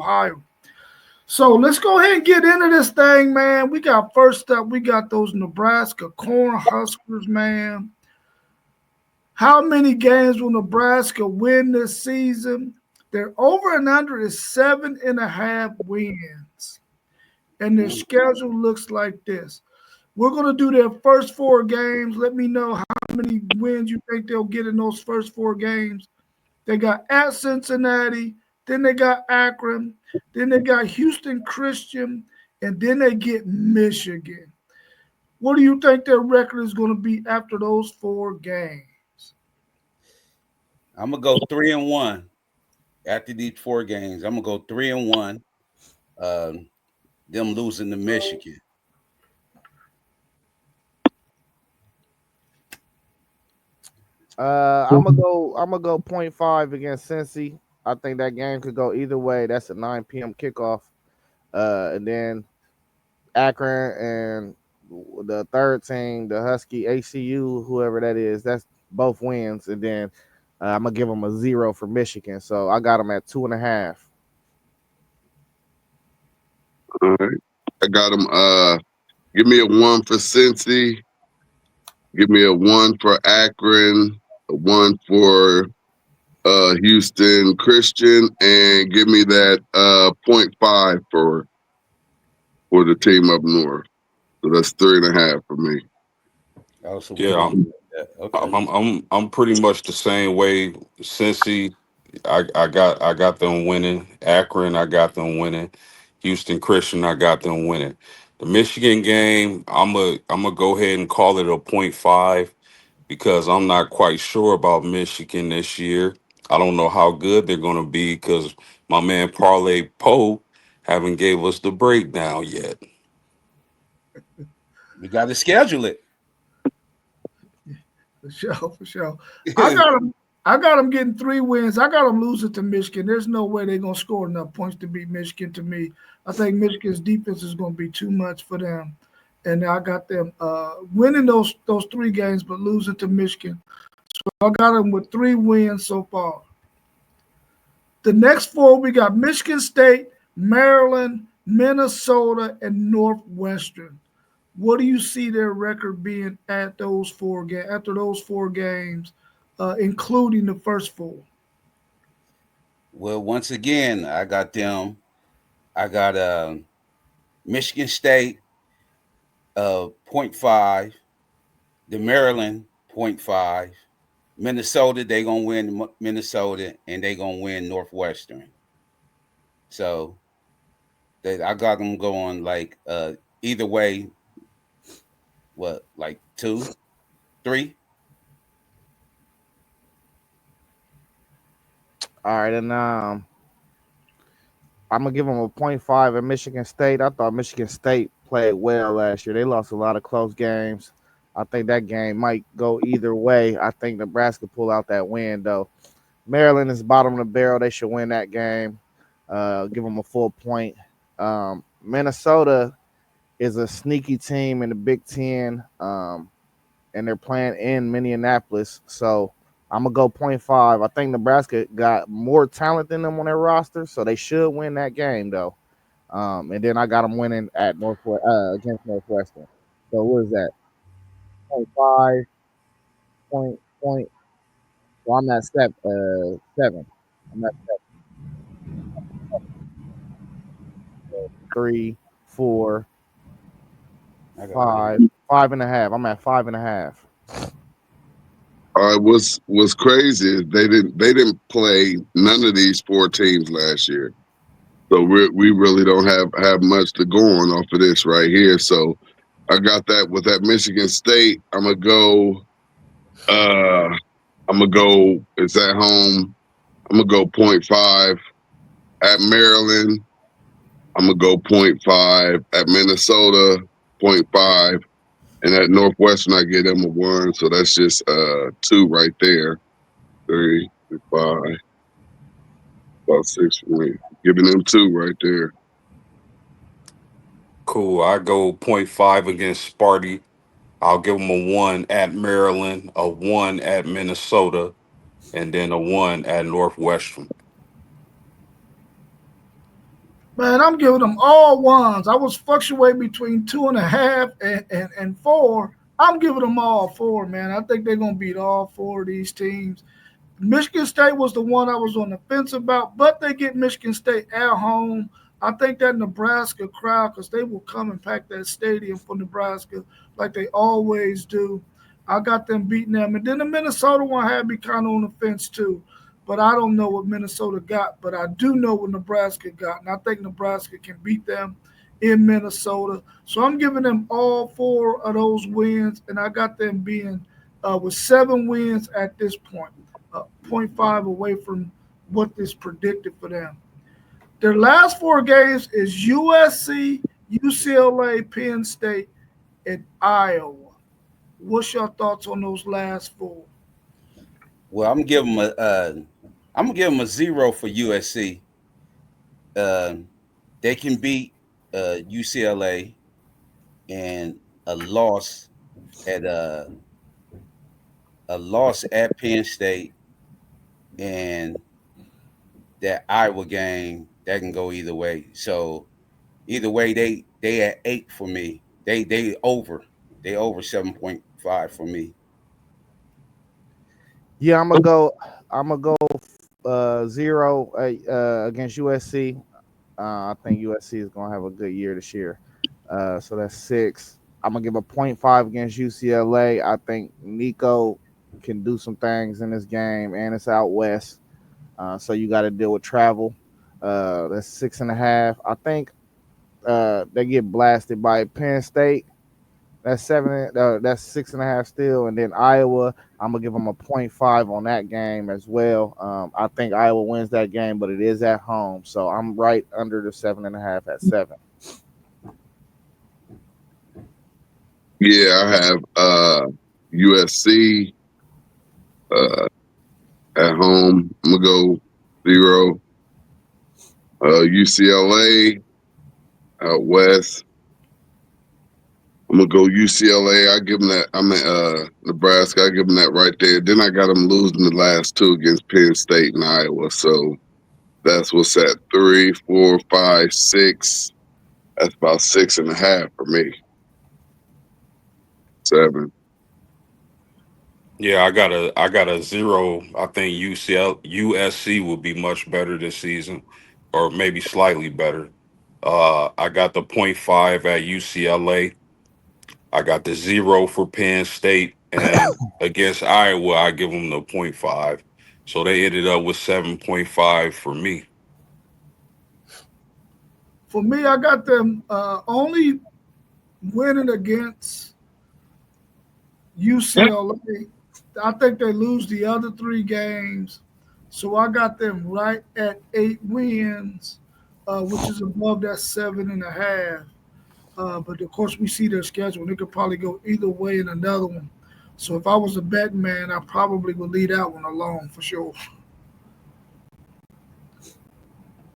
Ohio. So let's go ahead and get into this thing, man. We got first up, we got those Nebraska Cornhuskers, man. How many games will Nebraska win this season? Their over and under is 7.5 wins. And their schedule looks like this. We're going to do their first 4 games. Let me know how many wins you think they'll get in those first 4 games. They got at Cincinnati, then they got Akron, then they got Houston Christian, and then they get Michigan. What do you think their record is going to be after those 4 games? I'm gonna go 3-1 after these 4 games. I'm gonna go 3-1. Them losing to Michigan. I'm gonna go. I'm gonna go 0.5 against Cincy. I think that game could go either way. That's a 9 p.m. kickoff. And then Akron and the third team, the Husky ACU, whoever that is, that's both wins. And then I'm gonna give them a 0 for Michigan. So I got them at 2.5. All right. I got them. Give me a 1 for Cincy. Give me a 1 for Akron. A 1 for Houston Christian, and give me that 0.5 for the team up north. So that's 3.5 for me. Also, Yeah, okay. I'm pretty much the same way. Cincy, I got them winning. Akron, I got them winning. Houston Christian, I got them winning. The Michigan game, I'm a go ahead and call it a .5 because I'm not quite sure about Michigan this year. I don't know how good they're going to be because my man Parlay Poe haven't gave us the breakdown yet. We got to schedule it. For sure, for sure. I got them. I got them getting 3 wins. I got them losing to Michigan. There's no way they're gonna score enough points to beat Michigan. To me, I think Michigan's defense is gonna be too much for them, and I got them winning those 3 games, but losing to Michigan. So I got them with 3 wins so far. The next 4 we got Michigan State, Maryland, Minnesota, and Northwestern. What do you see their record being at those 4 games after those 4 games, including the first 4? Well, once again, I got them. I got Michigan State .5, the Maryland .5, Minnesota. They gonna win Minnesota, and they gonna win Northwestern. So I got them going like either way. What, like 2, 3? All right, and I'm gonna give them a 0.5 at Michigan State. I thought Michigan State played well last year. They lost a lot of close games. I think that game might go either way. I think Nebraska pull out that win though. Maryland is bottom of the barrel. They should win that game. Give them a full point. Minnesota is a sneaky team in the Big Ten, and they're playing in Minneapolis. So I'm gonna go 0.5. I think Nebraska got more talent than them on their roster, so they should win that game though. And then I got them winning at Northwest against Northwestern. So what is that? 0.5 point. Well, I'm at 7. I'm at 3, 4, 5, 5.5. I'm at 5.5. What's crazy is they didn't play none of these 4 teams last year, so we really don't have much to go on off of this right here. So I got that with that Michigan State. I'm gonna go. It's at home. I'm gonna go 0.5 at Maryland. I'm gonna go 0.5 at Minnesota. 0.5. And at Northwestern, I get them a 1, so that's just 2 right there. 3, 5, about 6 for me. Giving them 2 right there. Cool. I go .5 against Sparty. I'll give them a 1 at Maryland, a 1 at Minnesota, and then a 1 at Northwestern. Man, I'm giving them all ones. I was fluctuating between 2.5 and 4. I'm giving them all 4, man. I think they're gonna beat all 4 of these teams. Michigan State was the one I was on the fence about, but they get Michigan State at home. I think that Nebraska crowd, because they will come and pack that stadium for Nebraska like they always do. I got them beating them. And then the Minnesota one had me kind of on the fence too. But I don't know what Minnesota got, but I do know what Nebraska got. And I think Nebraska can beat them in Minnesota. So I'm giving them all 4 of those wins, and I got them being with 7 wins at this point. zero point 0.5 away from what is predicted for them. Their last 4 games is USC, UCLA, Penn State, and Iowa. What's your thoughts on those last 4? Well, I'm gonna give them a 0 for USC. Uh, they can beat UCLA, and a loss at Penn State, and that Iowa game that can go either way. So either way, they at 8 for me. They over 7.5 for me. Yeah, I'm gonna go 0 against USC. I think USC is gonna have a good year this year. So that's 6. I'm gonna give a 0.5 against UCLA. I think Nico can do some things in this game, and it's out west. So you got to deal with travel. That's 6.5. I think they get blasted by Penn State. That's 7. That's 6.5 still, and then Iowa. I'm gonna give them a 0.5 on that game as well. I think Iowa wins that game, but it is at home, so I'm right under the 7.5 at 7. Yeah, I have USC uh, at home. I'm gonna go 0. UCLA out west. I'm gonna go UCLA. I give them that. I'm at Nebraska. I give them that right there. Then I got them losing the last 2 against Penn State and Iowa. So that's what's at 3, 4, 5, 6. That's about 6.5 for me. 7. Yeah, I got a 0. I think USC will be much better this season, or maybe slightly better. I got the 0.5 at UCLA. I got the 0 for Penn State, and against Iowa, I give them the 0.5. So they ended up with 7.5 for me. For me, I got them only winning against UCLA. I think they lose the other 3 games. So I got them right at 8 wins, which is above that 7.5. But of course, we see their schedule. They could probably go either way in another one. So if I was a betting man, I probably would leave that one alone for sure.